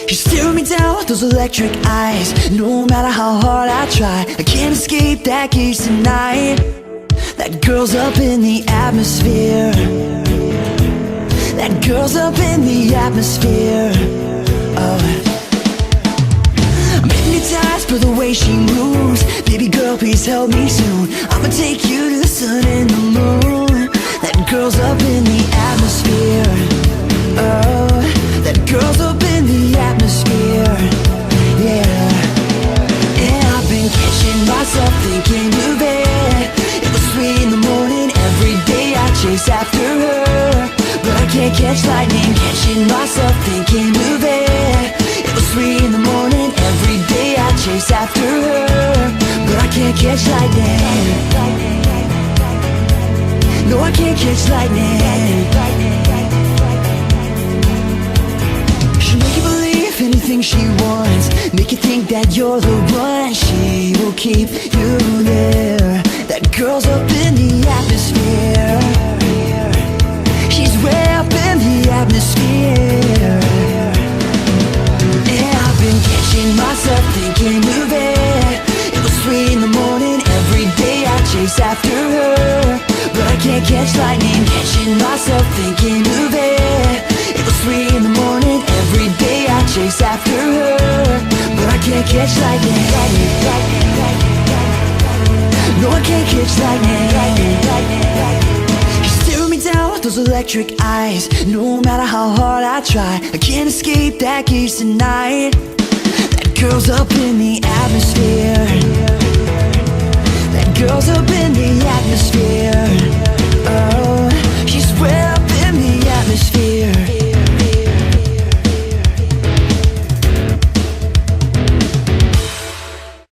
She's staring me down with those electric eyes. No matter how hard I try, I can't escape that gaze tonight. That girl's up in the atmosphere. That girl's up in the atmosphere. Oh, I'm hypnotized by the way she moves. Baby girl, please help me soon. I'ma take you to the sun and the moon. That girl's up in the atmosphere. Oh, that girl's up in the atmosphere. Yeah. And I've been catching myself thinking of it. It was 3 in the morning, every day I chase after her, but I can't catch lightning. Catching myself thinking of it. It was 3 in the morning, every day I chase after her, but I can't catch lightning. No, I can't catch lightning. She'll make you believe anything she wants, make you think that you're the one. She will keep you there. That girl's up in the atmosphere. She's way up in the atmosphere. And I've been catching myself thinking of it. It was 3 in the morning, every day I chase after her, but I can't catch lightning. Catching myself thinking of it. It was 3 in the morning, every day I chase after her, but I can't catch lightning. No, I can't catch lightning. She's staring me down with those electric eyes. No matter how hard I try, I can't escape that gaze tonight. That girl's up in the atmosphere. That girl's up in the atmosphere.